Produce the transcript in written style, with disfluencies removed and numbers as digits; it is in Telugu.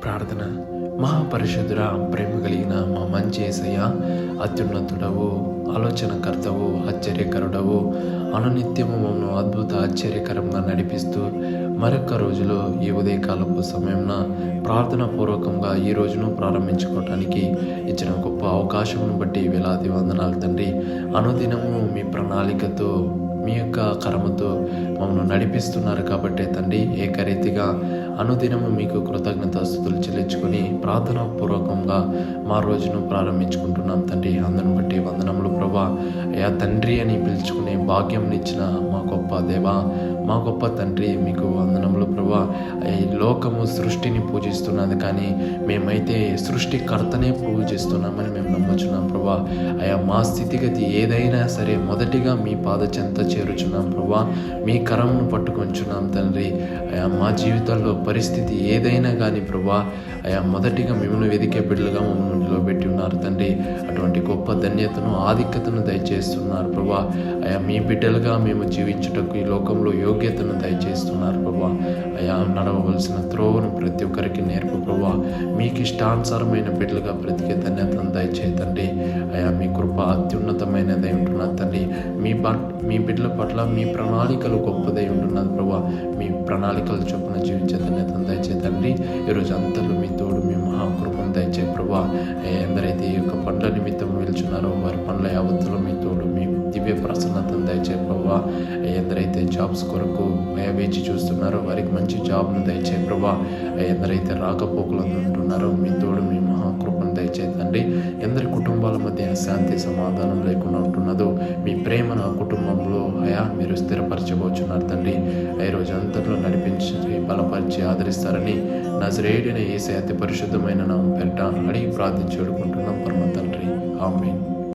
ప్రార్థన. మహాపరిశుద్ధుడ, ప్రేమ కలిగిన మా మంచి యేసయ్య, అత్యున్నతుడవు, ఆలోచనకర్తవు, ఆశ్చర్యకరుడవు, అనునిత్యము మమ్మల్ని అద్భుత ఆశ్చర్యకరంగా నడిపిస్తూ మరొక రోజులో ఈ ఉదయకాలపు సమయంన ప్రార్థన పూర్వకంగా ఈ రోజును ప్రారంభించుకోవటానికి ఇచ్చిన గొప్ప అవకాశమును బట్టి వేలాది వందనాలు తండ్రి. అనుదినము మీ ప్రణాళికతో మీ యొక్క కరముతో మమ్మల్ని నడిపిస్తున్నారు కాబట్టి తండ్రి, ఏకరీతిగా అనుదినము మీకు కృతజ్ఞతాస్తుతులు చెల్లించుకొని ప్రార్థనా పూర్వకంగా మా రోజును ప్రారంభించుకుంటున్నాం తండ్రి. అందరిని బట్టి వందనములు ప్రభా. అయ్యా తండ్రి అని పిలుచుకునే భాగ్యం ఇచ్చిన మా గొప్ప దేవా, మా గొప్ప తండ్రి, మీకు వందనములు ప్రభా. ఈ లోకము సృష్టిని పూజిస్తున్నది, కానీ మేమైతే సృష్టికర్తనే పూజిస్తున్నామని మేము నమ్ముచున్నాం ప్రభా. అయ్యా మా స్థితిగతి ఏదైనా సరే మొదటిగా మీ పాద చెంత చేరుచున్నాం ప్రభా. మీ కరమును పట్టుకొంచున్నాం తండ్రి. అయా మా జీవితాల్లో పరిస్థితి ఏదైనా కానీ ప్రభా, అయా మొదటిగా మిమ్మల్ని వెదికే బిడ్డలుగా మమ్మల్ని నిలబెట్టి ఉన్నారు తండ్రి. అటువంటి గొప్ప ధన్యతను, ఆధిక్యతను దయచేస్తున్నారు ప్రభా. అయా మీ బిడ్డలుగా మేము జీవించుటకు ఈ లోకంలో యోగ్యతను దయచేస్తున్నారు ప్రభా. అయా నడవవలసిన త్రోవను ప్రతి ఒక్కరికి నేర్పు ప్రభా. మీకు ఇష్టానుసారమైన బిడ్డలుగా బ్రతికే ధన్యతను దయచేతండి. అయా మీ కృప అత్యున్నతమైనదై ఉంటున్నది తండ్రి. మీ బిడ్డల పట్ల మీ ప్రణాళికలు గొప్పదై ఉంటున్నది ప్రభా. మీ ప్రణాళికలు చొప్పున జీవించే ధన్యతను దయచేతండి. ఈరోజు అంతలో మీ తోడు, మీ మహాకృపను దయచే ప్రభా. ఎందరైతే ఈ యొక్క పనుల నిమిత్తం వెళ్తున్నారో వారి పనుల యావత్తులో మీ తోడు, మీ దివ్య ప్రసన్నతను దయచే ప్రభా. ఎందరైతే జాబ్స్ కొరకు వేచి చూస్తున్నారో వారికి మంచి జాబ్ను దయచే ప్రభా. ఎందరైతే రాకపోకలు ఉంటున్నారో మీ తోడు, మీ మహాకృపను దయచేతండి. ఎందరి కుటుంబాల మధ్య శాంతి సమాధానం లేకుండా ఉంటున్నదో మీ ప్రేమను ఆ కుటుంబంలో అయా మీరు స్థిరపరచబోచున్నారు తండ్రి. ఈ రోజు అంతట్లో నడిపించి బలపరిచి ఆదరిస్తారని నజరేయుడైన యేసయ్య అతి పరిశుద్ధమైన నామం పేరిట అడిగి ప్రార్థించి వేడుకుంటున్నాం.